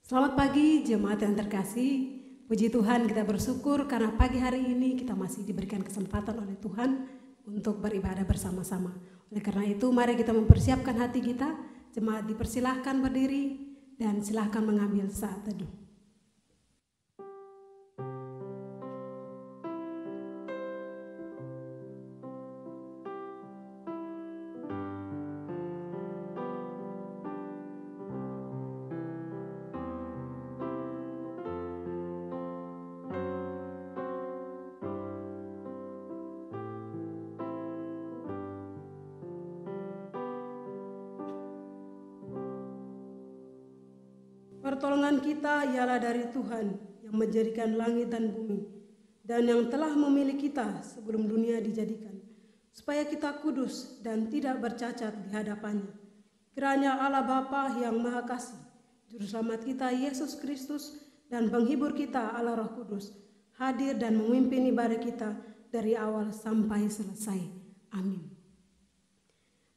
Selamat pagi jemaat yang terkasih. Puji Tuhan, kita bersyukur karena pagi hari ini kita masih diberikan kesempatan oleh Tuhan untuk beribadah bersama-sama. Oleh karena itu mari kita mempersiapkan hati kita. Jemaat dipersilahkan berdiri dan silahkan mengambil saat teduh. Pertolongan kita ialah dari Tuhan yang menjadikan langit dan bumi dan yang telah memilih kita sebelum dunia dijadikan, supaya kita kudus dan tidak bercacat di hadapannya. Kiranya Allah Bapa yang Maha Kasih, Juru Selamat kita Yesus Kristus dan Penghibur kita Allah Roh Kudus hadir dan memimpin ibadah kita dari awal sampai selesai. Amin.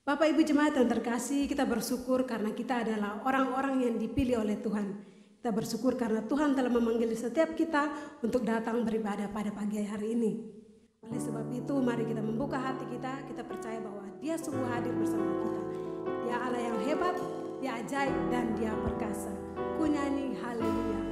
Bapak Ibu jemaat yang terkasih, kita bersyukur karena kita adalah orang-orang yang dipilih oleh Tuhan. Kita bersyukur karena Tuhan telah memanggil setiap kita untuk datang beribadah pada pagi hari ini. Oleh sebab itu mari kita membuka hati kita, kita percaya bahwa Dia sungguh hadir bersama kita. Dia Allah yang hebat, Dia ajaib dan Dia perkasa. Ku nyanyi haleluya.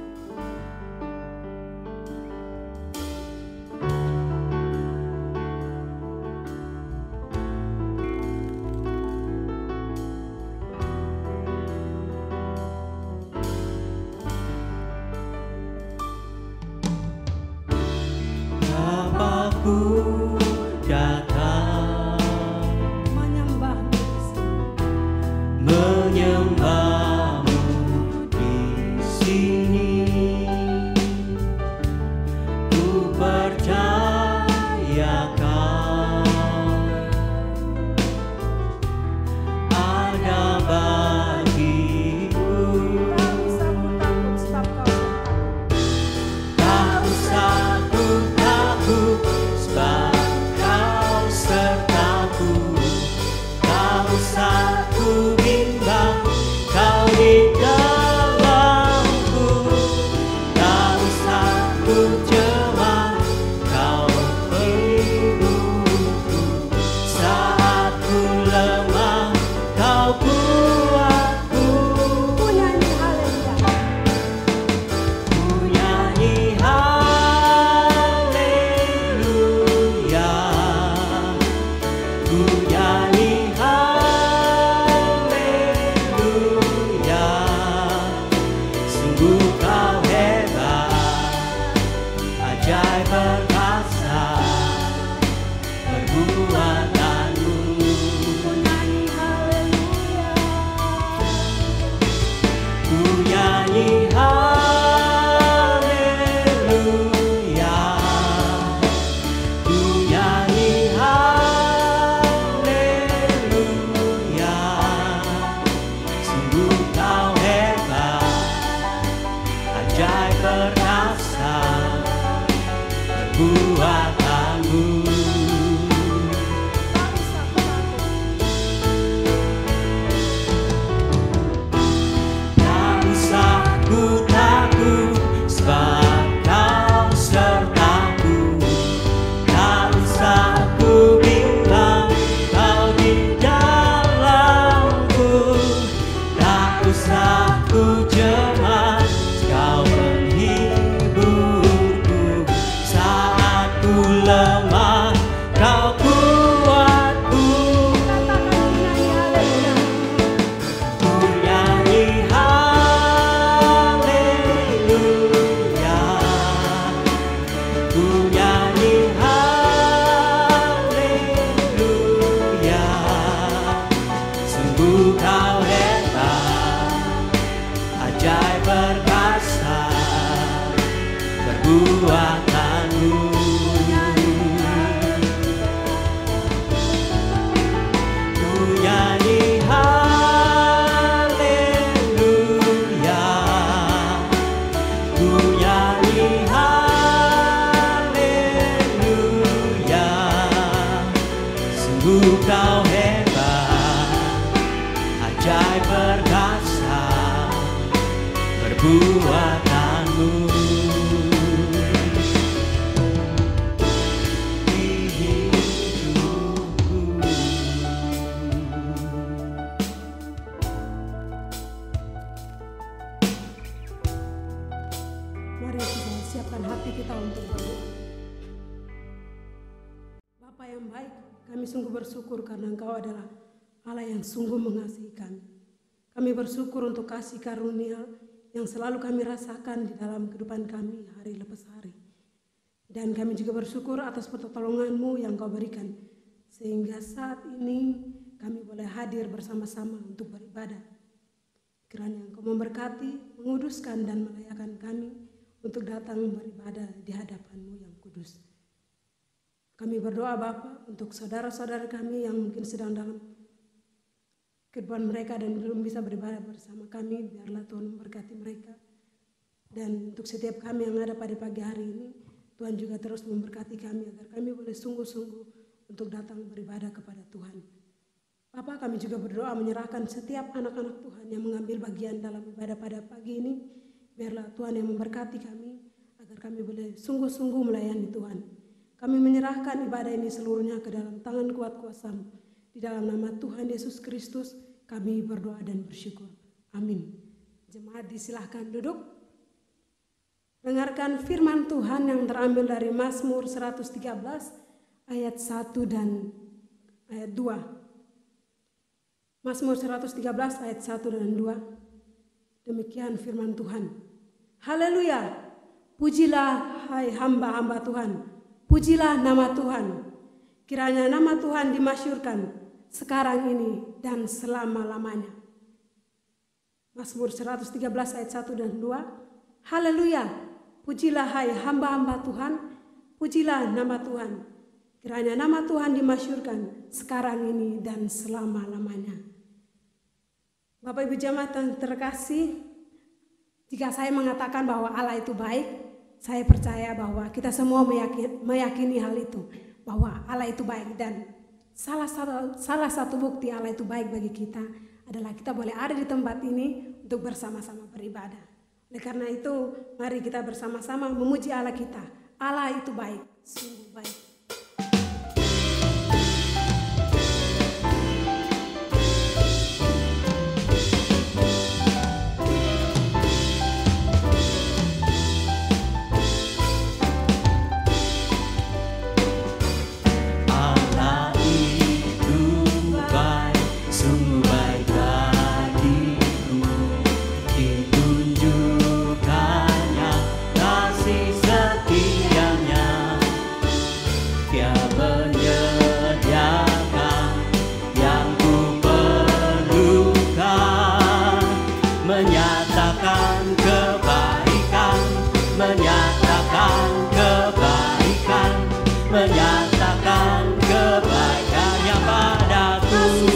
kekuatanmu di hidupku. Mari kita siapkan hati kita untuk berdoa. Bapa yang baik, kami sungguh bersyukur karena Engkau adalah Allah yang sungguh mengasihi kami. Kami bersyukur untuk kasih karunia yang selalu kami rasakan di dalam kehidupan kami hari lepas hari. Dan kami juga bersyukur atas pertolongan-Mu yang Kau berikan, sehingga saat ini kami boleh hadir bersama-sama untuk beribadah. Kiranya Engkau memberkati, menguduskan dan melayakkan kami untuk datang beribadah di hadapan-Mu yang kudus. Kami berdoa Bapa untuk saudara-saudara kami yang mungkin sedang dalam kehidupan mereka dan belum bisa beribadah bersama kami, biarlah Tuhan memberkati mereka. Dan untuk setiap kami yang ada pada pagi hari ini, Tuhan juga terus memberkati kami agar kami boleh sungguh-sungguh untuk datang beribadah kepada Tuhan. Bapa, kami juga berdoa menyerahkan setiap anak-anak Tuhan yang mengambil bagian dalam ibadah pada pagi ini, biarlah Tuhan yang memberkati kami agar kami boleh sungguh-sungguh melayani Tuhan. Kami menyerahkan ibadah ini seluruhnya ke dalam tangan kuat kuasa-Mu. Di dalam nama Tuhan Yesus Kristus kami berdoa dan bersyukur. Amin. Jemaat disilahkan duduk. Dengarkan firman Tuhan yang terambil dari Mazmur 113 ayat 1 dan ayat 2. Mazmur 113 ayat 1 dan 2. Demikian firman Tuhan. Haleluya. Pujilah hai hamba-hamba Tuhan. Pujilah nama Tuhan. Kiranya nama Tuhan dimasyhurkan sekarang ini dan selama-lamanya. Mazmur 113 ayat 1 dan 2. Haleluya, pujilah hai hamba-hamba Tuhan, pujilah nama Tuhan. Kiranya nama Tuhan dimasyhurkan sekarang ini dan selama-lamanya. Bapak Ibu jemaat yang terkasih, jika saya mengatakan bahwa Allah itu baik, saya percaya bahwa kita semua meyakini hal itu, bahwa Allah itu baik. Dan salah satu bukti Allah itu baik bagi kita adalah kita boleh ada di tempat ini untuk bersama-sama beribadah. Oleh karena itu, mari kita bersama-sama memuji Allah kita. Allah itu baik, sungguh baik. Menyatakan kebaikannya padaku,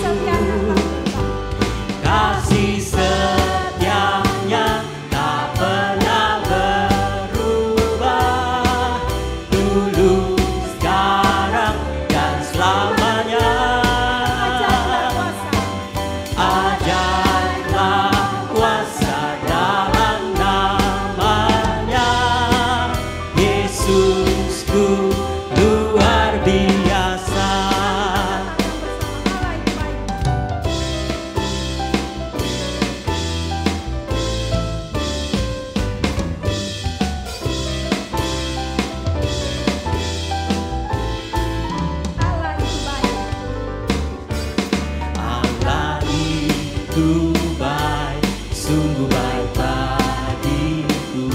kasih setianya tak pernah berubah, dulu, sekarang, dan selamanya. Ajaiblah kuasa dalam namanya, Yesusku luar biasa. Allah itu baik, sungguh baik bagiku.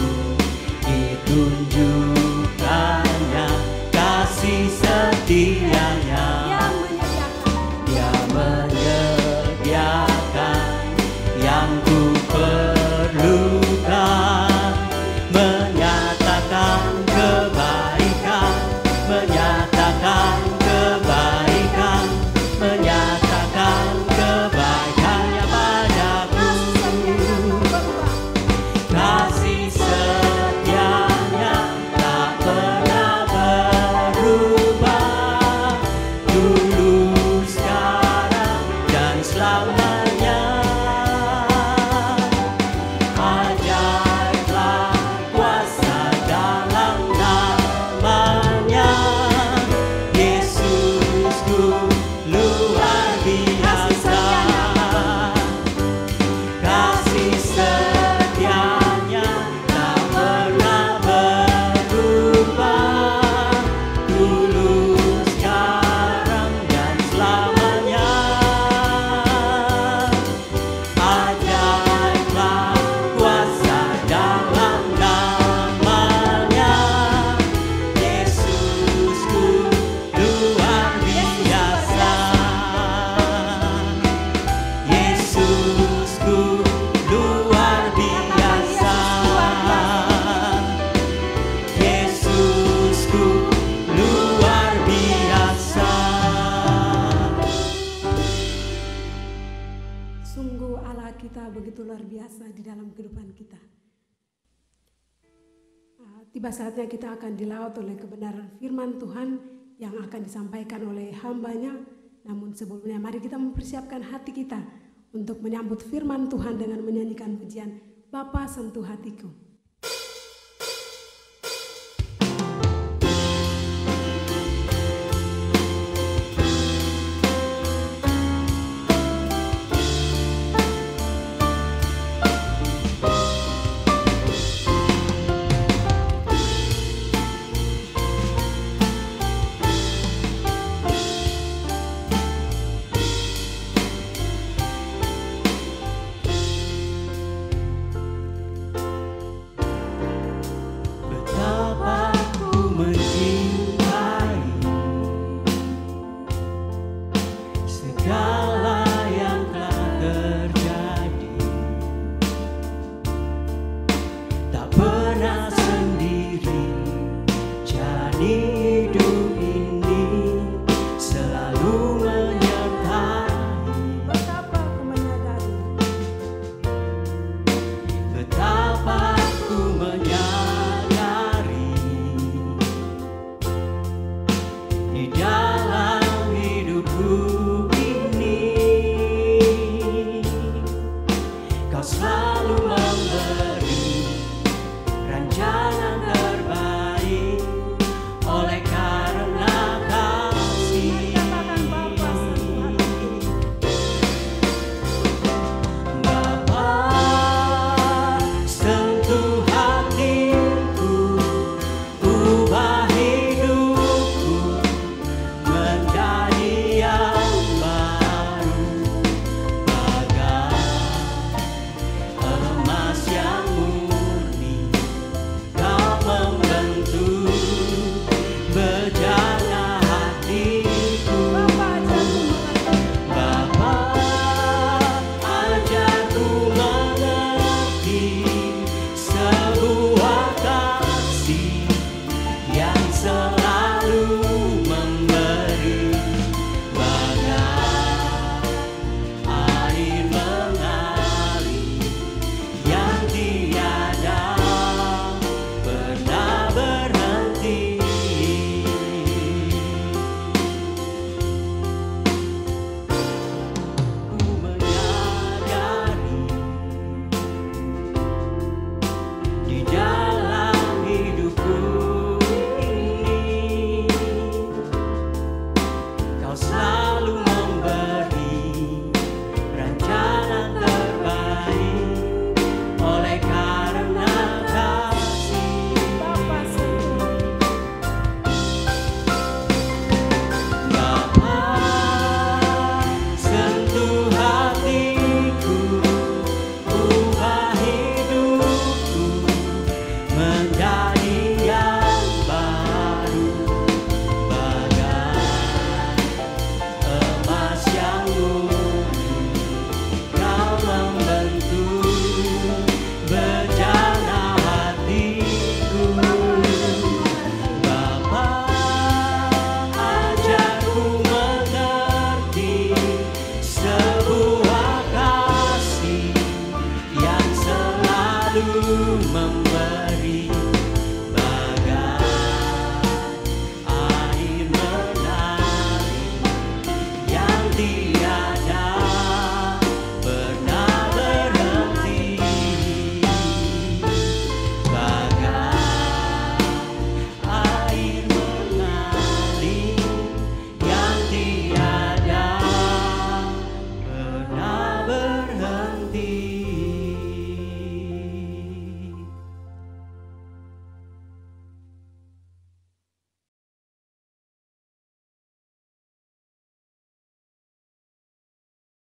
Ditunjukkannya kasih setianya, Dia menyediakan yang ku perlukan, menyatakan kebaikan, menyatakan kebaikan, menyatakan kebaikannya padaku. kita begitu luar biasa di dalam kehidupan kita. Tiba saatnya kita akan dilaut oleh kebenaran firman Tuhan yang akan disampaikan oleh hamba-Nya. Namun sebelumnya mari kita mempersiapkan hati kita untuk menyambut firman Tuhan dengan menyanyikan pujian Bapa Sentuh Hatiku.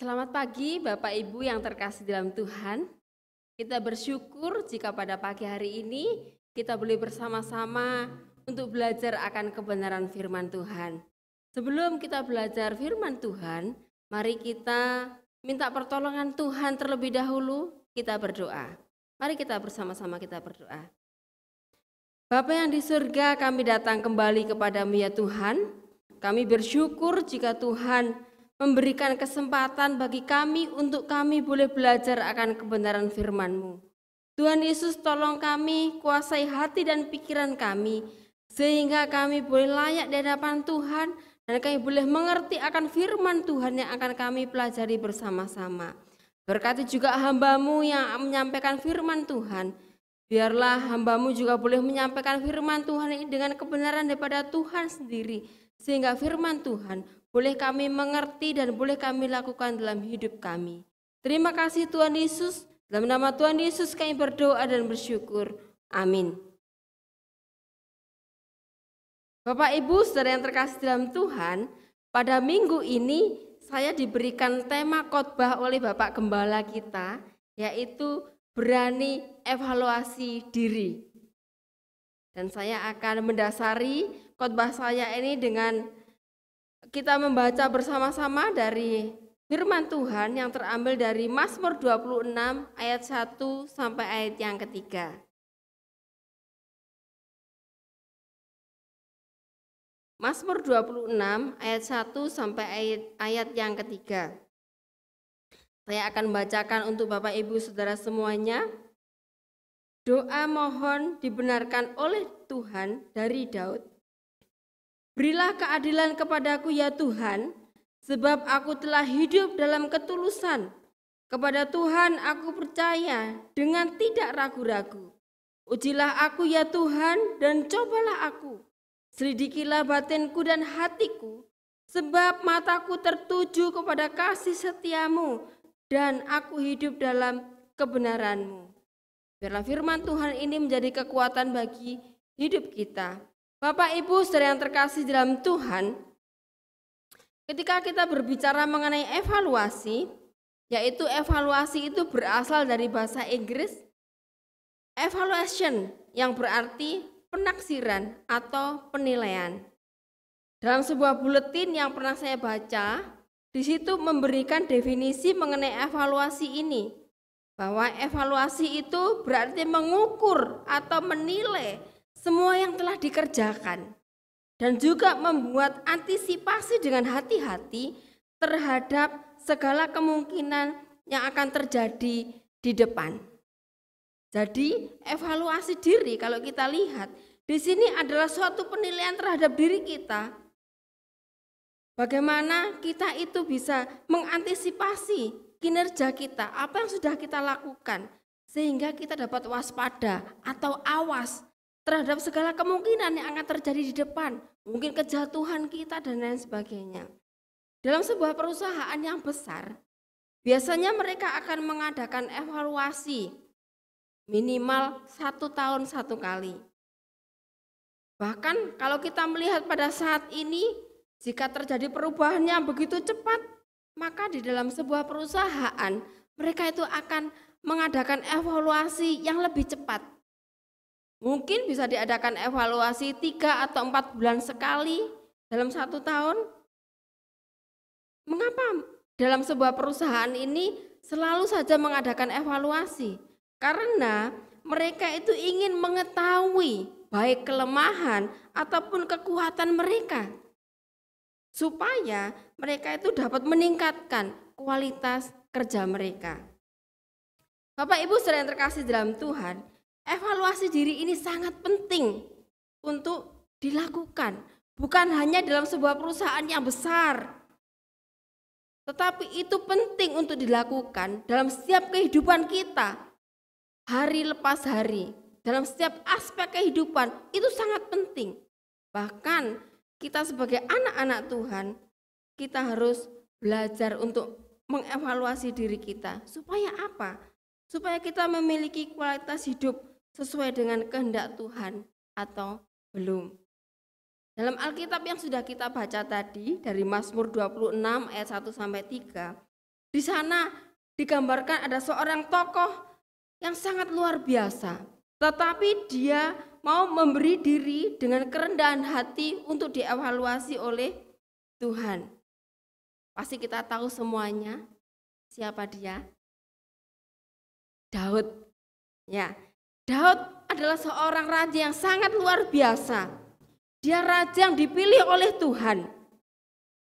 Selamat pagi Bapak Ibu yang terkasih dalam Tuhan. Kita bersyukur jika pada pagi hari ini kita boleh bersama-sama untuk belajar akan kebenaran firman Tuhan. Sebelum kita belajar firman Tuhan, mari kita minta pertolongan Tuhan terlebih dahulu, kita berdoa. Mari kita bersama-sama kita berdoa. Bapa yang di surga, kami datang kembali kepadamu ya Tuhan. Kami bersyukur jika Tuhan memberikan kesempatan bagi kami untuk kami boleh belajar akan kebenaran firman-Mu. Tuhan Yesus, tolong kami, kuasai hati dan pikiran kami, sehingga kami boleh layak di hadapan Tuhan dan kami boleh mengerti akan firman Tuhan yang akan kami pelajari bersama-sama. Berkati juga hamba-Mu yang menyampaikan firman Tuhan. Biarlah hamba-Mu juga boleh menyampaikan firman Tuhan ini dengan kebenaran daripada Tuhan sendiri, sehingga firman Tuhan boleh kami mengerti dan boleh kami lakukan dalam hidup kami. Terima kasih Tuhan Yesus. Dalam nama Tuhan Yesus kami berdoa dan bersyukur. Amin. Bapak Ibu saudara yang terkasih dalam Tuhan, pada minggu ini saya diberikan tema khotbah oleh Bapak Gembala kita, yaitu berani evaluasi diri. Dan saya akan mendasari khotbah saya ini dengan kita membaca bersama-sama dari firman Tuhan yang terambil dari Mazmur 26 ayat 1 sampai ayat yang ketiga. Mazmur 26 ayat 1 sampai ayat yang ketiga. Saya akan membacakan untuk Bapak Ibu Saudara semuanya. Doa mohon dibenarkan oleh Tuhan dari Daud. Berilah keadilan kepadaku ya Tuhan, sebab aku telah hidup dalam ketulusan. Kepada Tuhan aku percaya dengan tidak ragu-ragu. Ujilah aku ya Tuhan dan cobalah aku. Selidikilah batinku dan hatiku, sebab mataku tertuju kepada kasih setiamu dan aku hidup dalam kebenaran-Mu. Biarlah firman Tuhan ini menjadi kekuatan bagi hidup kita. Bapak Ibu saudara yang terkasih dalam Tuhan, ketika kita berbicara mengenai evaluasi, yaitu evaluasi itu berasal dari bahasa Inggris evaluation yang berarti penaksiran atau penilaian. Dalam sebuah buletin yang pernah saya baca, di situ memberikan definisi mengenai evaluasi ini, bahwa evaluasi itu berarti mengukur atau menilai semua yang telah dikerjakan dan juga membuat antisipasi dengan hati-hati terhadap segala kemungkinan yang akan terjadi di depan. Jadi evaluasi diri kalau kita lihat di sini adalah suatu penilaian terhadap diri kita. Bagaimana kita itu bisa mengantisipasi kinerja kita, apa yang sudah kita lakukan, sehingga kita dapat waspada atau awas terhadap segala kemungkinan yang akan terjadi di depan, mungkin kejatuhan kita dan lain sebagainya. Dalam sebuah perusahaan yang besar, biasanya mereka akan mengadakan evaluasi minimal 1 tahun 1 kali. Bahkan kalau kita melihat pada saat ini, jika terjadi perubahan yang begitu cepat, maka di dalam sebuah perusahaan mereka itu akan mengadakan evaluasi yang lebih cepat. Mungkin bisa diadakan evaluasi 3 atau 4 bulan sekali dalam 1 tahun. Mengapa dalam sebuah perusahaan ini selalu saja mengadakan evaluasi? Karena mereka itu ingin mengetahui baik kelemahan ataupun kekuatan mereka, supaya mereka itu dapat meningkatkan kualitas kerja mereka. Bapak Ibu saudara yang terkasih dalam Tuhan, evaluasi diri ini sangat penting untuk dilakukan, bukan hanya dalam sebuah perusahaan yang besar, tetapi itu penting untuk dilakukan dalam setiap kehidupan kita, hari lepas hari. Dalam setiap aspek kehidupan itu sangat penting. Bahkan kita sebagai anak-anak Tuhan, kita harus belajar untuk mengevaluasi diri kita. Supaya apa? Supaya kita memiliki kualitas hidup sesuai dengan kehendak Tuhan atau belum. Dalam Alkitab yang sudah kita baca tadi dari Mazmur 26 ayat 1 sampai 3, di sana digambarkan ada seorang tokoh yang sangat luar biasa. Tetapi dia mau memberi diri dengan kerendahan hati untuk dievaluasi oleh Tuhan. Pasti kita tahu semuanya siapa dia? Daud. Ya, Daud adalah seorang raja yang sangat luar biasa. Dia raja yang dipilih oleh Tuhan.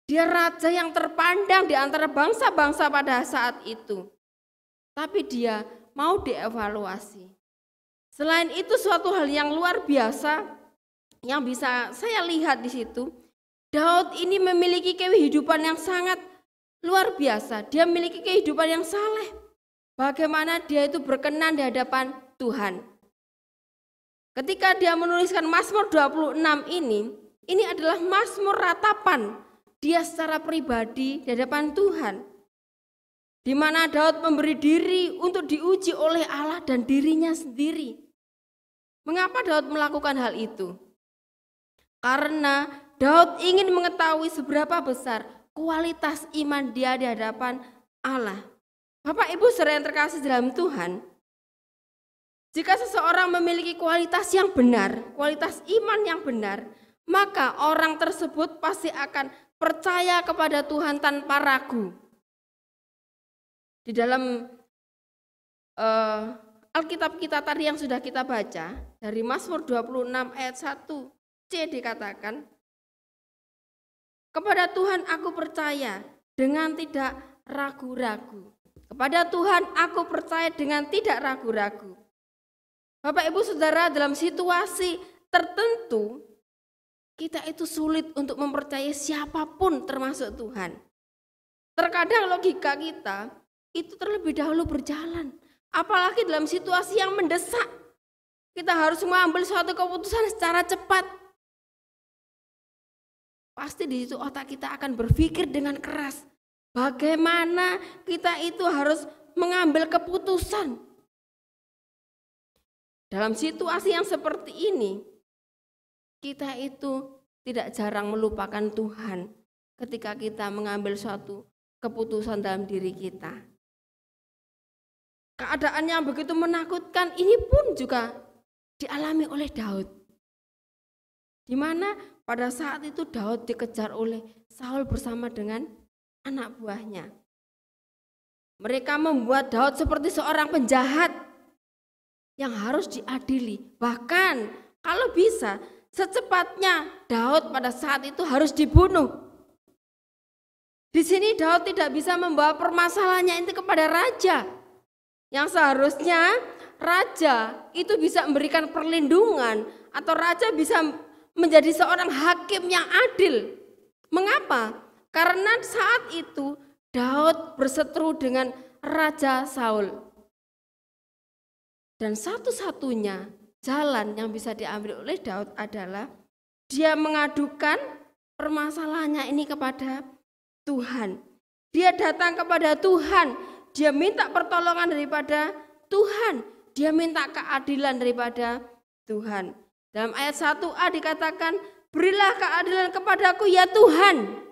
Dia raja yang terpandang di antara bangsa-bangsa pada saat itu. Tapi dia mau dievaluasi. Selain itu suatu hal yang luar biasa yang bisa saya lihat di situ, Daud ini memiliki kehidupan yang sangat luar biasa. Dia memiliki kehidupan yang saleh. Bagaimana dia itu berkenan di hadapan Tuhan. Ketika dia menuliskan Mazmur 26 ini adalah Mazmur ratapan dia secara pribadi di hadapan Tuhan. Di mana Daud memberi diri untuk diuji oleh Allah dan dirinya sendiri. Mengapa Daud melakukan hal itu? Karena Daud ingin mengetahui seberapa besar kualitas iman dia di hadapan Allah. Bapak Ibu saudara yang terkasih dalam Tuhan, jika seseorang memiliki kualitas yang benar, kualitas iman yang benar, maka orang tersebut pasti akan percaya kepada Tuhan tanpa ragu. Di dalam Alkitab kita tadi yang sudah kita baca, dari Mazmur 26 ayat 1c dikatakan, kepada Tuhan aku percaya dengan tidak ragu-ragu. Kepada Tuhan aku percaya dengan tidak ragu-ragu. Bapak Ibu Saudara, dalam situasi tertentu kita itu sulit untuk mempercayai siapapun termasuk Tuhan. Terkadang logika kita itu terlebih dahulu berjalan. Apalagi dalam situasi yang mendesak. Kita harus mengambil suatu keputusan secara cepat. Pasti di situ otak kita akan berpikir dengan keras. Bagaimana kita itu harus mengambil keputusan. Dalam situasi yang seperti ini, kita itu tidak jarang melupakan Tuhan ketika kita mengambil suatu keputusan dalam diri kita. Keadaan yang begitu menakutkan ini pun juga dialami oleh Daud. Di mana pada saat itu Daud dikejar oleh Saul bersama dengan anak buahnya. Mereka membuat Daud seperti seorang penjahat yang harus diadili. Bahkan kalau bisa secepatnya Daud pada saat itu harus dibunuh. Di sini Daud tidak bisa membawa permasalahannya itu kepada raja. Yang seharusnya raja itu bisa memberikan perlindungan atau raja bisa menjadi seorang hakim yang adil. Mengapa? Karena saat itu Daud berseteru dengan Raja Saul. Dan satu-satunya jalan yang bisa diambil oleh Daud adalah dia mengadukan permasalahannya ini kepada Tuhan. Dia datang kepada Tuhan. Dia minta pertolongan daripada Tuhan. Dia minta keadilan daripada Tuhan. Dalam ayat 1a dikatakan, berilah keadilan kepadaku ya Tuhan.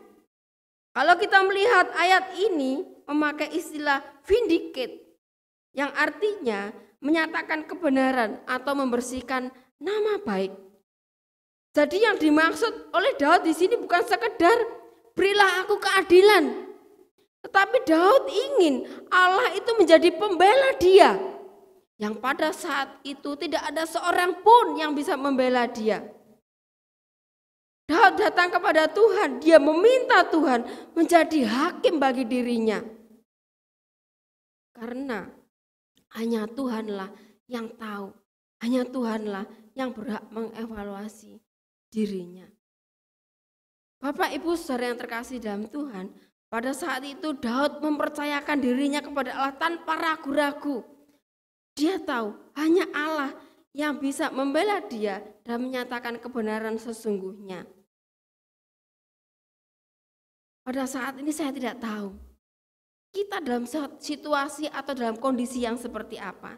Kalau kita melihat ayat ini memakai istilah vindicate, yang artinya menyatakan kebenaran atau membersihkan nama baik. Jadi yang dimaksud oleh Daud di sini bukan sekedar berilah aku keadilan. Tetapi Daud ingin Allah itu menjadi pembela dia. Yang pada saat itu tidak ada seorang pun yang bisa membela dia. Daud datang kepada Tuhan, dia meminta Tuhan menjadi hakim bagi dirinya. Karena hanya Tuhanlah yang tahu, hanya Tuhanlah yang berhak mengevaluasi dirinya. Bapak Ibu saudara yang terkasih dalam Tuhan, pada saat itu Daud mempercayakan dirinya kepada Allah tanpa ragu-ragu. Dia tahu hanya Allah yang bisa membela dia dan menyatakan kebenaran sesungguhnya. Pada saat ini saya tidak tahu kita dalam situasi atau dalam kondisi yang seperti apa.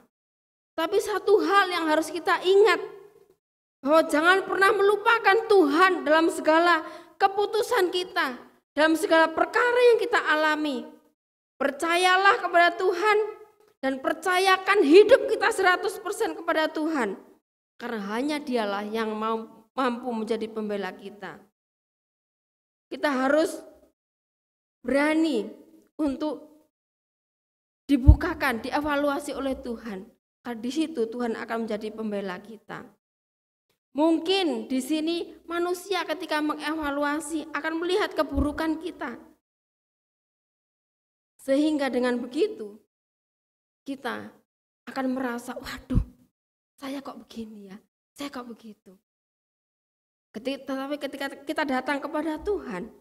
Tapi satu hal yang harus kita ingat, bahwa jangan pernah melupakan Tuhan dalam segala keputusan kita, dalam segala perkara yang kita alami. Percayalah kepada Tuhan dan percayakan hidup kita 100% kepada Tuhan. Karena hanya Dialah yang mampu menjadi pembela kita. Kita harus berani untuk dibukakan, dievaluasi oleh Tuhan. Karena di situ Tuhan akan menjadi pembela kita. Mungkin di sini manusia ketika mengevaluasi akan melihat keburukan kita. Sehingga dengan begitu kita akan merasa, waduh, saya kok begini ya, saya kok begitu. Tetapi ketika kita datang kepada Tuhan,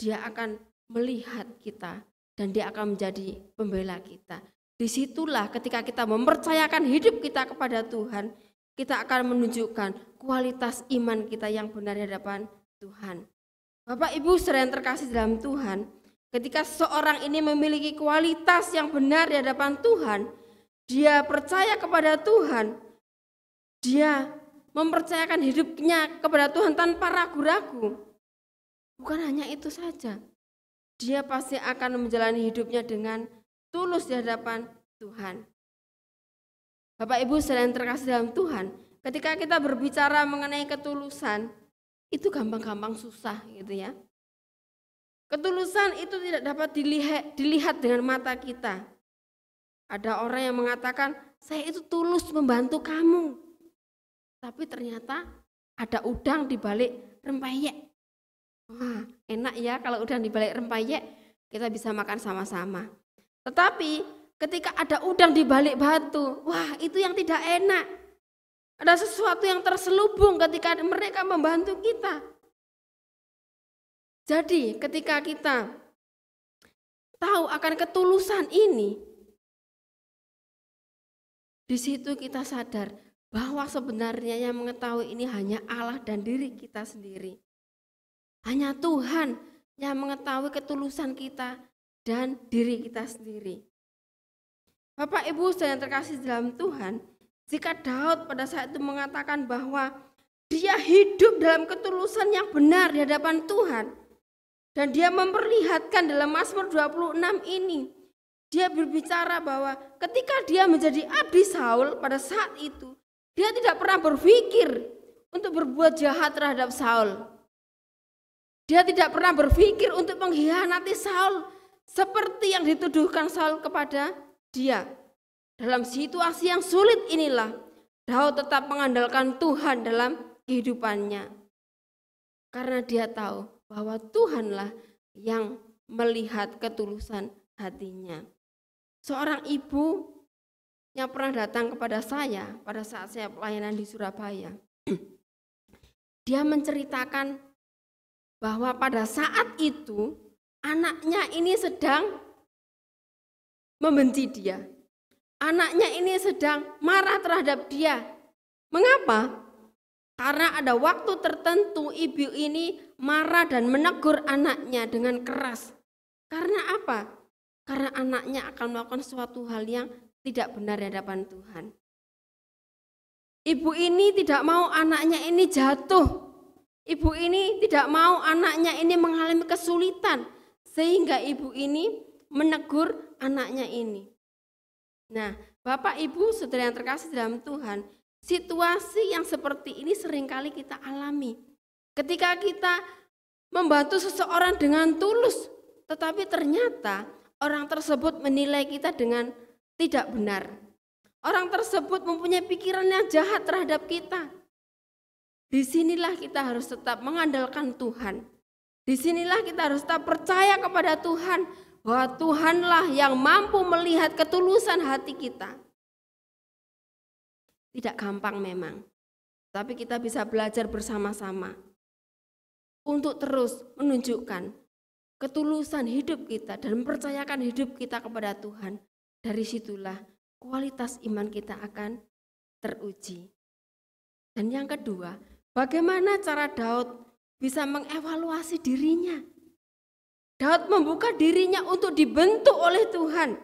Dia akan melihat kita dan Dia akan menjadi pembela kita. Disitulah ketika kita mempercayakan hidup kita kepada Tuhan, kita akan menunjukkan kualitas iman kita yang benar di hadapan Tuhan. Bapak Ibu saudara yang terkasih dalam Tuhan, ketika seorang ini memiliki kualitas yang benar di hadapan Tuhan, dia percaya kepada Tuhan, dia mempercayakan hidupnya kepada Tuhan tanpa ragu-ragu. Bukan hanya itu saja, dia pasti akan menjalani hidupnya dengan tulus di hadapan Tuhan. Bapak Ibu saudara yang terkasih dalam Tuhan, ketika kita berbicara mengenai ketulusan, itu gampang-gampang susah gitu ya. Ketulusan itu tidak dapat dilihat dengan mata kita. Ada orang yang mengatakan, saya itu tulus membantu kamu. Tapi ternyata ada udang di balik rempeyek. Wah, enak ya kalau udang di balik rempeyek, kita bisa makan sama-sama. Tetapi ketika ada udang di balik batu, wah itu yang tidak enak. Ada sesuatu yang terselubung ketika mereka membantu kita. Jadi ketika kita tahu akan ketulusan ini, di situ kita sadar bahwa sebenarnya yang mengetahui ini hanya Allah dan diri kita sendiri. Hanya Tuhan yang mengetahui ketulusan kita dan diri kita sendiri. Bapak Ibu saudara yang terkasih dalam Tuhan, jika Daud pada saat itu mengatakan bahwa dia hidup dalam ketulusan yang benar di hadapan Tuhan, dan dia memperlihatkan dalam Mazmur 26 ini, dia berbicara bahwa ketika dia menjadi abdi Saul pada saat itu, dia tidak pernah berpikir untuk berbuat jahat terhadap Saul. Dia tidak pernah berpikir untuk mengkhianati Saul seperti yang dituduhkan Saul kepada dia. Dalam situasi yang sulit inilah, Daud tetap mengandalkan Tuhan dalam kehidupannya. Karena dia tahu bahwa Tuhanlah yang melihat ketulusan hatinya. Seorang ibu yang pernah datang kepada saya pada saat saya pelayanan di Surabaya, dia menceritakan bahwa pada saat itu anaknya ini sedang membenci dia. Anaknya ini sedang marah terhadap dia. Mengapa? Karena ada waktu tertentu ibu ini marah dan menegur anaknya dengan keras. Karena apa? Karena anaknya akan melakukan suatu hal yang tidak benar di hadapan Tuhan. Ibu ini tidak mau anaknya ini jatuh. Ibu ini tidak mau anaknya ini mengalami kesulitan. Sehingga ibu ini menegur anaknya ini. Nah, Bapak Ibu saudara yang terkasih dalam Tuhan, situasi yang seperti ini seringkali kita alami. Ketika kita membantu seseorang dengan tulus, tetapi ternyata orang tersebut menilai kita dengan tidak benar. Orang tersebut mempunyai pikiran yang jahat terhadap kita. Disinilah kita harus tetap mengandalkan Tuhan. Disinilah kita harus tetap percaya kepada Tuhan, bahwa Tuhanlah yang mampu melihat ketulusan hati kita. Tidak gampang memang, tapi kita bisa belajar bersama-sama untuk terus menunjukkan ketulusan hidup kita dan mempercayakan hidup kita kepada Tuhan. Dari situlah kualitas iman kita akan teruji. Dan yang kedua, bagaimana cara Daud bisa mengevaluasi dirinya? Daud membuka dirinya untuk dibentuk oleh Tuhan.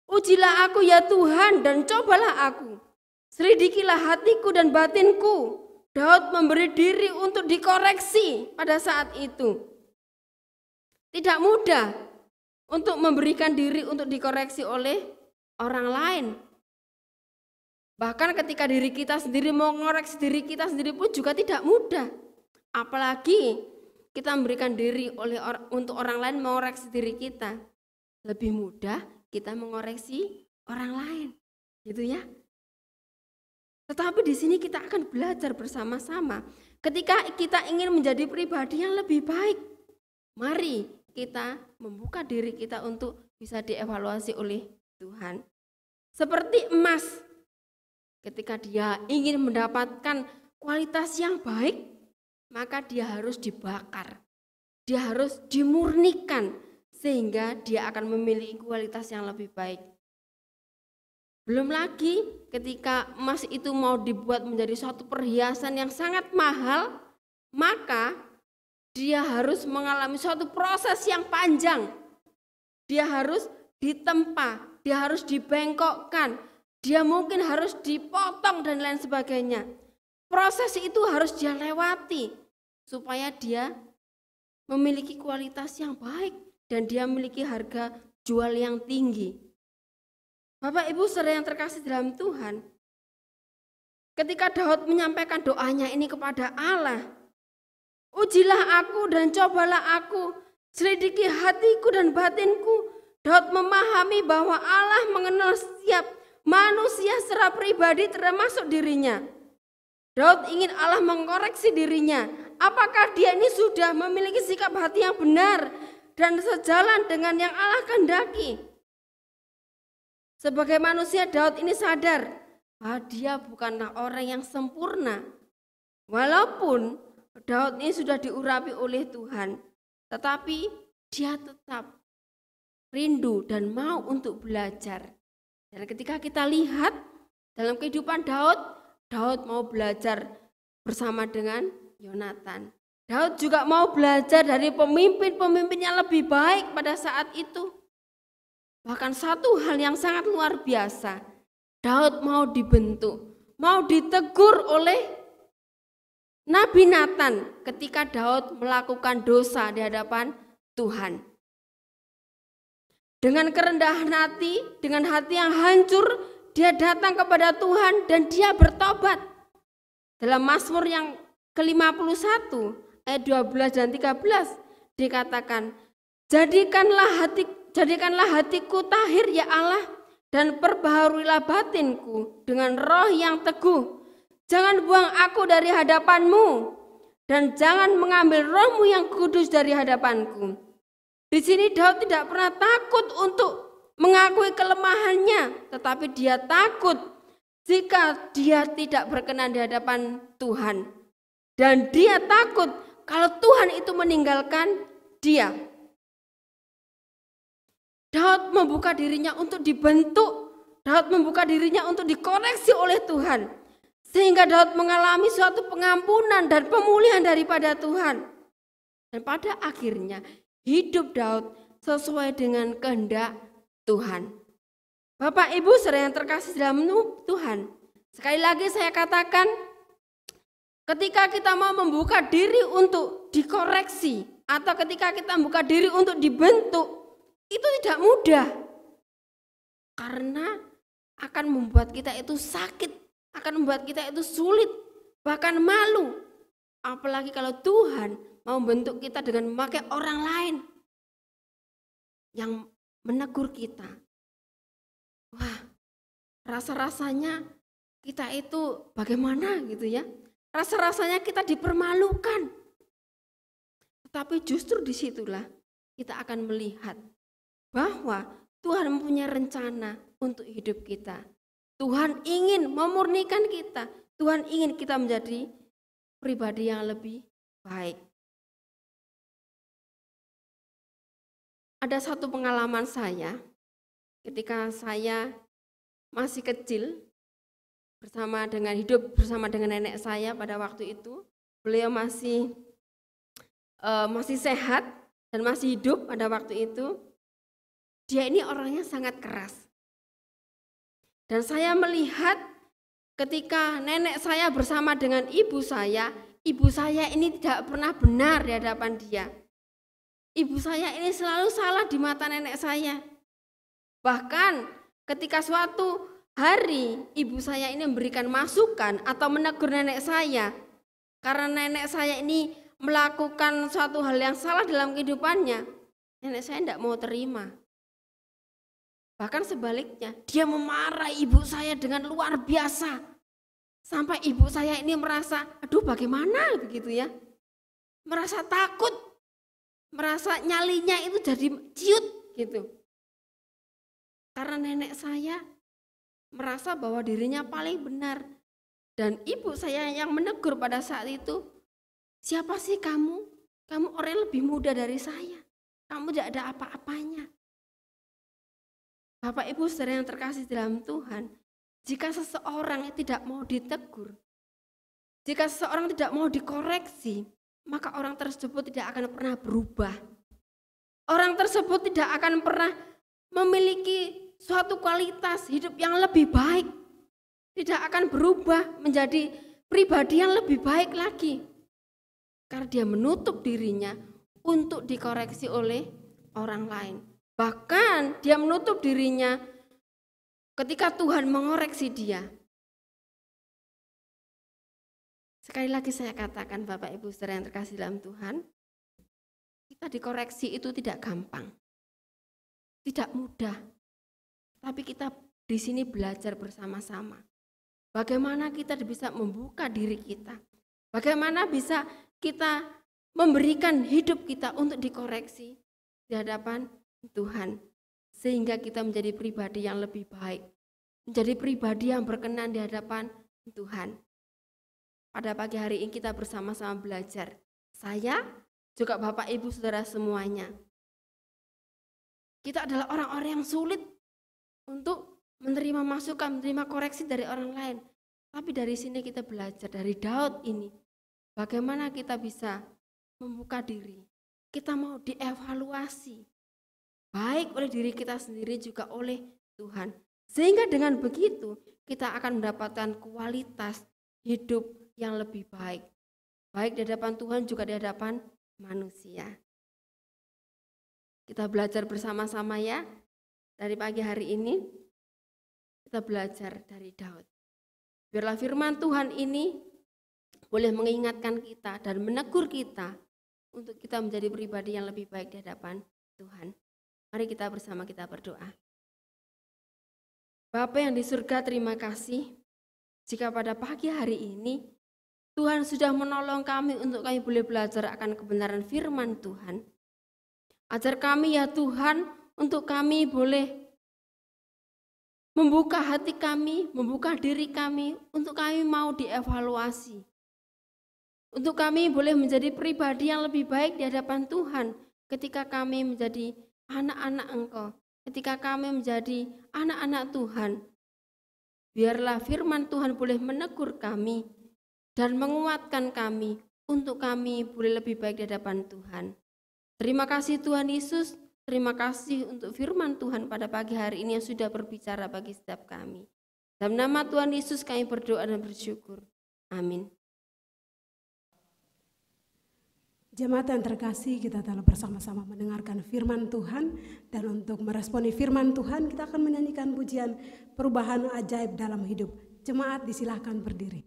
Ujilah aku ya Tuhan dan cobalah aku. Selidikilah hatiku dan batinku. Daud memberi diri untuk dikoreksi pada saat itu. Tidak mudah untuk memberikan diri untuk dikoreksi oleh orang lain. Bahkan ketika diri kita sendiri mau mengoreksi diri kita sendiri pun juga tidak mudah. Apalagi kita memberikan diri untuk orang lain mengoreksi diri kita. Lebih mudah kita mengoreksi orang lain. Gitu ya. Tetapi di sini kita akan belajar bersama-sama. Ketika kita ingin menjadi pribadi yang lebih baik, mari kita membuka diri kita untuk bisa dievaluasi oleh Tuhan. Seperti emas, ketika dia ingin mendapatkan kualitas yang baik, maka dia harus dibakar. Dia harus dimurnikan sehingga dia akan memiliki kualitas yang lebih baik. Belum lagi ketika emas itu mau dibuat menjadi suatu perhiasan yang sangat mahal, maka dia harus mengalami suatu proses yang panjang. Dia harus ditempa, dia harus dibengkokkan, dia mungkin harus dipotong dan lain sebagainya. Proses itu harus dia lewati supaya dia memiliki kualitas yang baik dan dia memiliki harga jual yang tinggi. Bapak Ibu saudara yang terkasih dalam Tuhan, ketika Daud menyampaikan doanya ini kepada Allah, ujilah aku dan cobalah aku, selidiki hatiku dan batinku. Daud memahami bahwa Allah mengenal setiap manusia secara pribadi termasuk dirinya. Daud ingin Allah mengkoreksi dirinya. Apakah dia ini sudah memiliki sikap hati yang benar dan sejalan dengan yang Allah kehendaki? Sebagai manusia, Daud ini sadar bahwa dia bukanlah orang yang sempurna. Walaupun Daud ini sudah diurapi oleh Tuhan, tetapi dia tetap rindu dan mau untuk belajar. Dan ketika kita lihat dalam kehidupan Daud, Daud mau belajar bersama dengan Yonatan. Daud juga mau belajar dari pemimpin-pemimpin yang lebih baik pada saat itu. Bahkan satu hal yang sangat luar biasa, Daud mau dibentuk, mau ditegur oleh Nabi Nathan ketika Daud melakukan dosa di hadapan Tuhan. Dengan kerendahan hati, dengan hati yang hancur, dia datang kepada Tuhan dan dia bertobat. Dalam Mazmur yang ke-51 ayat 12 dan 13 dikatakan, Jadikanlah hatiku tahir ya Allah, dan perbaharuilah batinku dengan roh yang teguh. Jangan buang aku dari hadapanmu, dan jangan mengambil rohmu yang kudus dari hadapanku. Di sini Daud tidak pernah takut untuk mengakui kelemahannya, tetapi dia takut jika dia tidak berkenan di hadapan Tuhan. Dan dia takut kalau Tuhan itu meninggalkan dia. Daud membuka dirinya untuk dibentuk, Daud membuka dirinya untuk dikoreksi oleh Tuhan. Sehingga Daud mengalami suatu pengampunan dan pemulihan daripada Tuhan. Dan pada akhirnya hidup Daud sesuai dengan kehendak Tuhan. Bapak Ibu saudara yang terkasih dalam Tuhan, sekali lagi saya katakan, ketika kita mau membuka diri untuk dikoreksi, atau ketika kita membuka diri untuk dibentuk, itu tidak mudah, karena akan membuat kita itu sakit, akan membuat kita itu sulit, bahkan malu. Apalagi kalau Tuhan mau membentuk kita dengan memakai orang lain yang menegur kita. Wah, rasa-rasanya kita itu bagaimana gitu ya, rasa-rasanya kita dipermalukan. Tetapi justru disitulah kita akan melihat bahwa Tuhan mempunyai rencana untuk hidup kita. Tuhan ingin memurnikan kita. Tuhan ingin kita menjadi pribadi yang lebih baik. Ada satu pengalaman saya ketika saya masih kecil hidup bersama dengan nenek saya pada waktu itu. Beliau masih sehat dan masih hidup pada waktu itu. Dia ini orangnya sangat keras. Dan saya melihat ketika nenek saya bersama dengan ibu saya ini tidak pernah benar di hadapan dia. Ibu saya ini selalu salah di mata nenek saya. Bahkan ketika suatu hari ibu saya ini memberikan masukan atau menegur nenek saya, karena nenek saya ini melakukan suatu hal yang salah dalam kehidupannya, nenek saya tidak mau terima. Bahkan sebaliknya, dia memarahi ibu saya dengan luar biasa. Sampai ibu saya ini merasa, aduh bagaimana begitu ya. Merasa takut, merasa nyalinya itu jadi ciut gitu. Karena nenek saya merasa bahwa dirinya paling benar. Dan ibu saya yang menegur pada saat itu, siapa sih kamu? Kamu orang yang lebih muda dari saya. Kamu tidak ada apa-apanya. Bapak Ibu saudara yang terkasih dalam Tuhan, jika seseorang tidak mau ditegur, jika seseorang tidak mau dikoreksi, maka orang tersebut tidak akan pernah berubah. Orang tersebut tidak akan pernah memiliki suatu kualitas hidup yang lebih baik. Tidak akan berubah menjadi pribadi yang lebih baik lagi. Karena dia menutup dirinya untuk dikoreksi oleh orang lain. Bahkan dia menutup dirinya ketika Tuhan mengoreksi dia. Sekali lagi saya katakan Bapak Ibu saudara yang terkasih dalam Tuhan, kita dikoreksi itu tidak gampang, tidak mudah. Tapi kita di sini belajar bersama-sama. Bagaimana kita bisa membuka diri kita. Bagaimana bisa kita memberikan hidup kita untuk dikoreksi di hadapan Tuhan. Sehingga kita menjadi pribadi yang lebih baik. Menjadi pribadi yang berkenan di hadapan Tuhan. Pada pagi hari ini kita bersama-sama belajar. Saya, juga Bapak Ibu Saudara semuanya. Kita adalah orang-orang yang sulit untuk menerima masukan, menerima koreksi dari orang lain. Tapi dari sini kita belajar, dari Daud ini, bagaimana kita bisa membuka diri. Kita mau dievaluasi, baik oleh diri kita sendiri juga oleh Tuhan. Sehingga dengan begitu kita akan mendapatkan kualitas hidup yang lebih baik. Baik di hadapan Tuhan juga di hadapan manusia. Kita belajar bersama-sama ya. Dari pagi hari ini kita belajar dari Daud. Biarlah firman Tuhan ini boleh mengingatkan kita dan menegur kita untuk kita menjadi pribadi yang lebih baik di hadapan Tuhan. Mari kita bersama kita berdoa. Bapa yang di surga, terima kasih jika pada pagi hari ini Tuhan sudah menolong kami untuk kami boleh belajar akan kebenaran firman Tuhan. Ajar kami ya Tuhan, untuk kami boleh membuka hati kami, membuka diri kami, untuk kami mau dievaluasi. Untuk kami boleh menjadi pribadi yang lebih baik di hadapan Tuhan ketika kami menjadi anak-anak Engkau, ketika kami menjadi anak-anak Tuhan. Biarlah firman Tuhan boleh menegur kami dan menguatkan kami untuk kami boleh lebih baik di hadapan Tuhan. Terima kasih Tuhan Yesus. Terima kasih untuk firman Tuhan pada pagi hari ini yang sudah berbicara bagi setiap kami. Dalam nama Tuhan Yesus kami berdoa dan bersyukur. Amin. Jemaat yang terkasih, kita telah bersama-sama mendengarkan firman Tuhan. Dan untuk meresponi firman Tuhan, kita akan menyanyikan pujian perubahan ajaib dalam hidup. Jemaat disilahkan berdiri.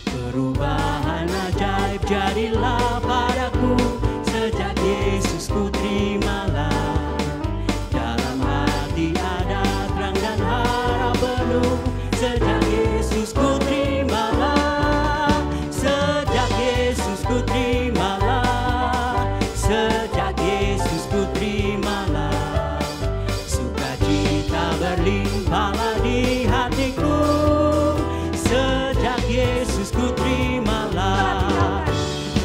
Perubahan ajaib jadilah padaku, sejak Yesus ku terimalah. Dalam hati ada terang dan harap penuh, sejak Yesus ku terimalah. Sejak Yesus ku terimalah. Sejak Yesus ku terimalah. Sukacita berlimpahlah di hatiku, sejak Yesus ku terimalah.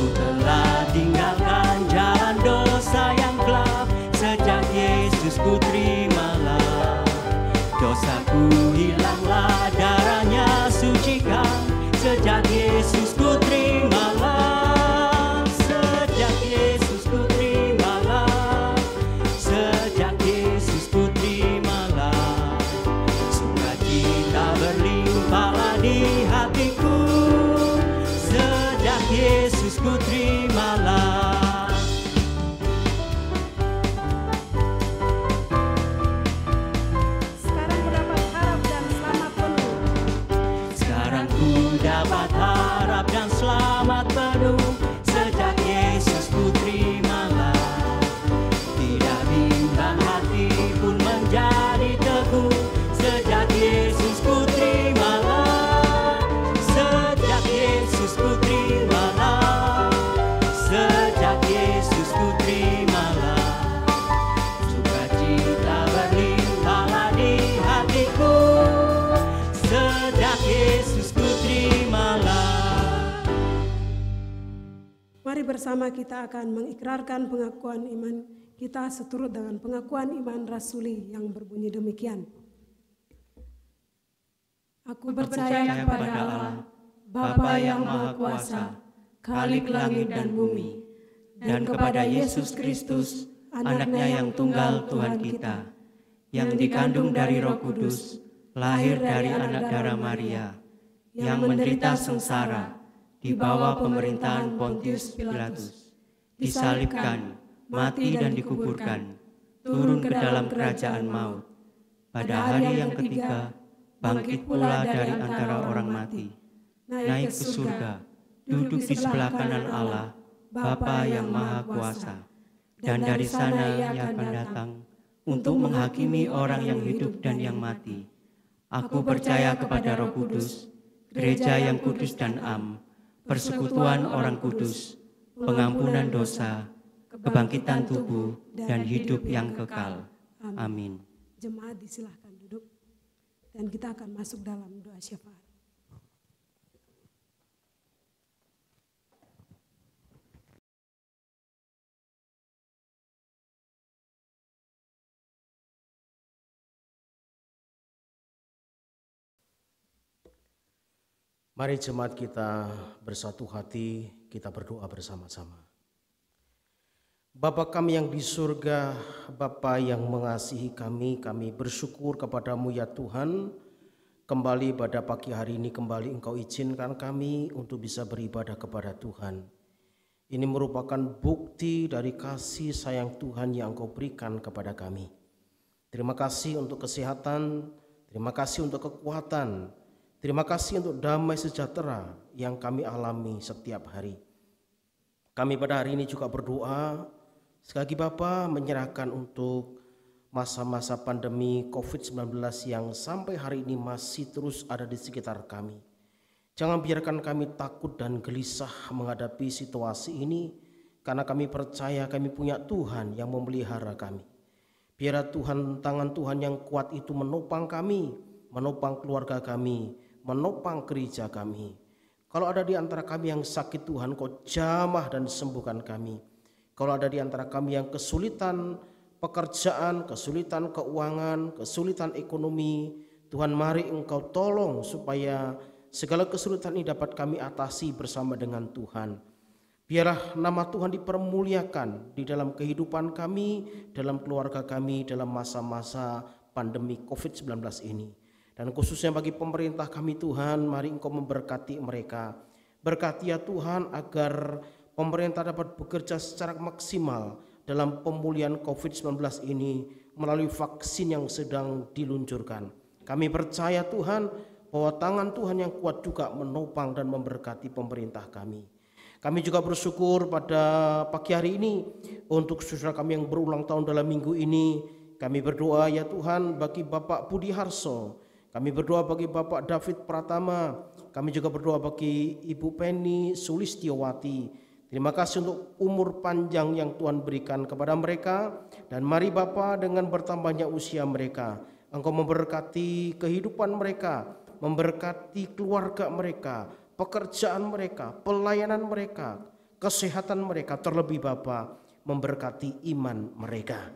Ku telah tinggalkan jalan dosa yang gelap, sejak Yesus ku terimalah. Dosaku hilanglah, darahnya sucikan, sejak Yesus ku terimalah. Sejak Yesus ku terimalah. Sejak Yesus ku terimalah. Sukacita berlimpahlah di hatiku, sejak Yesus ku terimalah. Sekarang mendapat harap dan selamat penuh. Sekarang ku dapat harap dan selamat penuh, sejak Yesus ku terimalah. Di Mari bersama kita akan mengikrarkan pengakuan iman kita seturut dengan pengakuan iman rasuli yang berbunyi demikian. Aku percaya kepada Allah, Bapa yang Maha Kuasa, Khalik langit dan bumi, dan kepada Yesus Kristus, Anaknya yang tunggal Tuhan kita, yang dikandung dari Roh Kudus, lahir dari anak darah Maria, yang menderita sengsara di bawah pemerintahan Pontius Pilatus, disalibkan, mati dan dikuburkan, turun ke dalam kerajaan maut. Pada hari yang ketiga, bangkit pula dari antara orang mati, naik ke surga, duduk di sebelah kanan Allah, Bapa yang Maha Kuasa, dan dari sana Ia akan datang untuk menghakimi orang yang hidup dan yang mati. Aku percaya kepada Roh Kudus, gereja yang kudus dan am, persekutuan orang kudus, pengampunan dosa, kebangkitan tubuh, dan hidup yang kekal. Amin. Jemaat disilahkan duduk, dan kita akan masuk dalam doa syafaat. Mari jemaat kita bersatu hati, kita berdoa bersama-sama. Bapa kami yang di surga, Bapa yang mengasihi kami bersyukur kepadamu ya Tuhan. Kembali pada pagi hari ini kembali Engkau izinkan kami untuk bisa beribadah kepada Tuhan. Ini merupakan bukti dari kasih sayang Tuhan yang Engkau berikan kepada kami. Terima kasih untuk kesehatan, terima kasih untuk kekuatan, terima kasih untuk damai sejahtera yang kami alami setiap hari. Kami pada hari ini juga berdoa, sekali lagi Bapa menyerahkan untuk masa-masa pandemi COVID-19 yang sampai hari ini masih terus ada di sekitar kami. Jangan biarkan kami takut dan gelisah menghadapi situasi ini, karena kami percaya kami punya Tuhan yang memelihara kami. Biarlah Tuhan, tangan Tuhan yang kuat itu menopang kami, menopang keluarga kami, menopang gereja kami. Kalau ada di antara kami yang sakit, Tuhan Kau jamah dan sembuhkan kami. Kalau ada di antara kami yang kesulitan pekerjaan, kesulitan keuangan, kesulitan ekonomi, Tuhan mari Engkau tolong supaya segala kesulitan ini dapat kami atasi bersama dengan Tuhan. Biarlah nama Tuhan dipermuliakan di dalam kehidupan kami, dalam keluarga kami, dalam masa-masa pandemi COVID-19 ini. Dan khususnya bagi pemerintah kami Tuhan, mari Engkau memberkati mereka. Berkati ya Tuhan agar pemerintah dapat bekerja secara maksimal dalam pemulihan COVID-19 ini melalui vaksin yang sedang diluncurkan. Kami percaya Tuhan bahwa tangan Tuhan yang kuat juga menopang dan memberkati pemerintah kami. Kami juga bersyukur pada pagi hari ini untuk saudara kami yang berulang tahun dalam minggu ini. Kami berdoa ya Tuhan bagi Bapak Budi Harso. Kami berdoa bagi Bapak David Pratama. Kami juga berdoa bagi Ibu Penny Sulistiowati. Terima kasih untuk umur panjang yang Tuhan berikan kepada mereka. Dan mari Bapa dengan bertambahnya usia mereka, Engkau memberkati kehidupan mereka, memberkati keluarga mereka, pekerjaan mereka, pelayanan mereka, kesehatan mereka, terlebih Bapa memberkati iman mereka.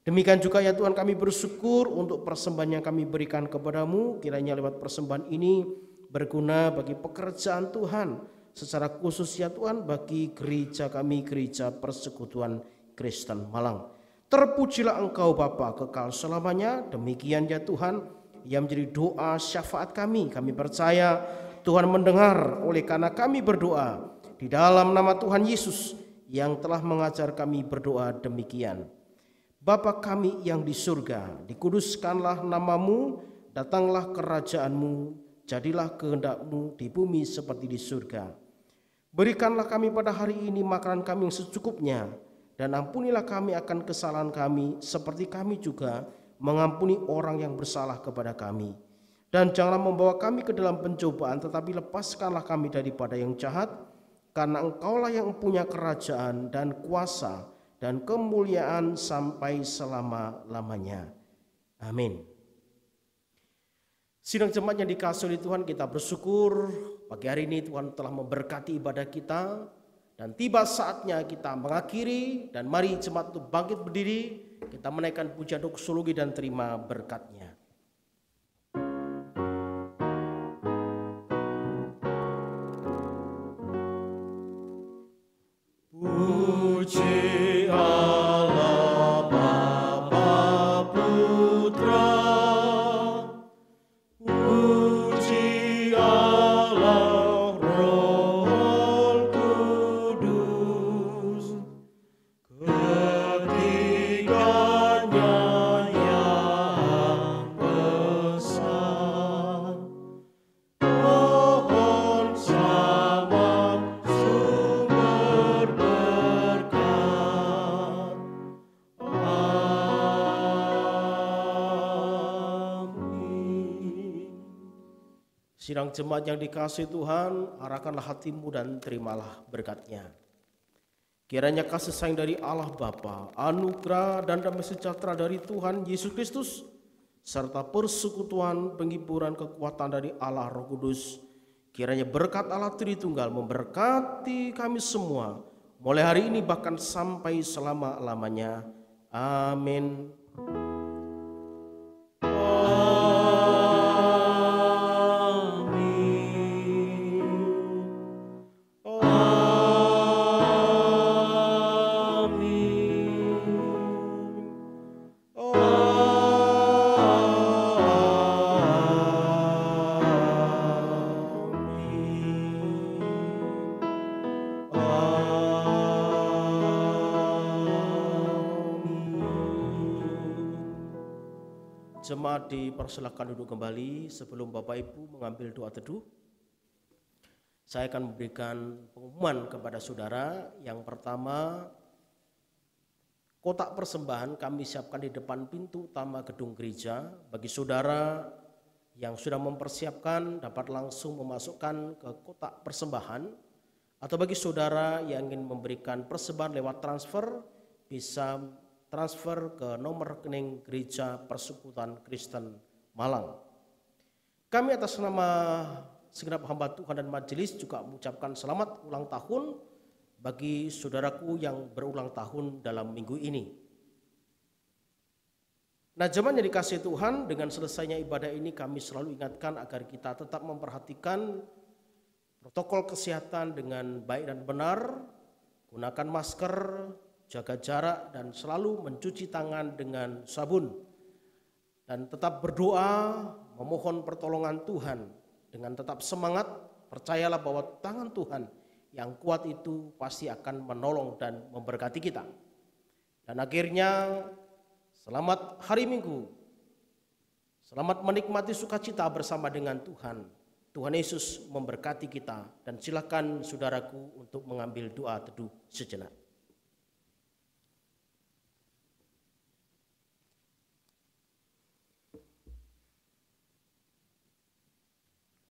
Demikian juga ya Tuhan kami bersyukur untuk persembahan yang kami berikan kepadamu. Kiranya lewat persembahan ini berguna bagi pekerjaan Tuhan, secara khusus ya Tuhan bagi gereja kami, Gereja Persekutuan Kristen Malang. Terpujilah Engkau Bapa kekal selamanya. Demikian ya Tuhan yang menjadi doa syafaat kami. Kami percaya Tuhan mendengar oleh karena kami berdoa di dalam nama Tuhan Yesus yang telah mengajar kami berdoa demikian. Bapa kami yang di surga, dikuduskanlah namamu, datanglah kerajaanmu, jadilah kehendak-Mu di bumi seperti di surga. Berikanlah kami pada hari ini makanan kami yang secukupnya, dan ampunilah kami akan kesalahan kami, seperti kami juga mengampuni orang yang bersalah kepada kami. Dan janganlah membawa kami ke dalam pencobaan, tetapi lepaskanlah kami daripada yang jahat, karena Engkaulah yang punya kerajaan dan kuasa dan kemuliaan sampai selama-lamanya. Amin. Sidang jemaat yang dikasihi oleh Tuhan, kita bersyukur pagi hari ini Tuhan telah memberkati ibadah kita, dan Dan tiba saatnya kita mengakhiri, dan mari jemaat itu bangkit berdiri, kita menaikkan pujian doksologi dan terima berkat-Nya. Puji Allah Bapa Putra, puji Allah Roh Kudus, ketiganya yang besar. Pohon sama sumber berkat. Amin. Sidang jemaat yang dikasihi Tuhan, arahkanlah hatimu dan terimalah berkat-Nya. Kiranya kasih sayang dari Allah Bapa, anugerah dan damai sejahtera dari Tuhan Yesus Kristus, serta persekutuan, penghiburan, kekuatan dari Allah Roh Kudus, kiranya berkat Allah Tritunggal memberkati kami semua, mulai hari ini bahkan sampai selama-lamanya. Amin. Jemaat dipersilakan duduk kembali. Sebelum Bapak Ibu mengambil doa teduh, saya akan memberikan pengumuman kepada saudara. Yang pertama, kotak persembahan kami siapkan di depan pintu utama gedung gereja. Bagi saudara yang sudah mempersiapkan dapat langsung memasukkan ke kotak persembahan, atau bagi saudara yang ingin memberikan persembahan lewat transfer, bisa transfer ke nomor rekening Gereja Persekutuan Kristen Malang. Kami atas nama segenap hamba Tuhan dan majelis juga mengucapkan selamat ulang tahun bagi saudaraku yang berulang tahun dalam minggu ini. Nah, jemaat yang dikasihi Tuhan, dengan selesainya ibadah ini kami selalu ingatkan agar kita tetap memperhatikan protokol kesehatan dengan baik dan benar, gunakan masker, jaga jarak, dan selalu mencuci tangan dengan sabun. Dan tetap berdoa, memohon pertolongan Tuhan. Dengan tetap semangat, percayalah bahwa tangan Tuhan yang kuat itu pasti akan menolong dan memberkati kita. Dan akhirnya, selamat hari Minggu. Selamat menikmati sukacita bersama dengan Tuhan. Tuhan Yesus memberkati kita. Dan silakan saudaraku untuk mengambil doa teduh sejenak.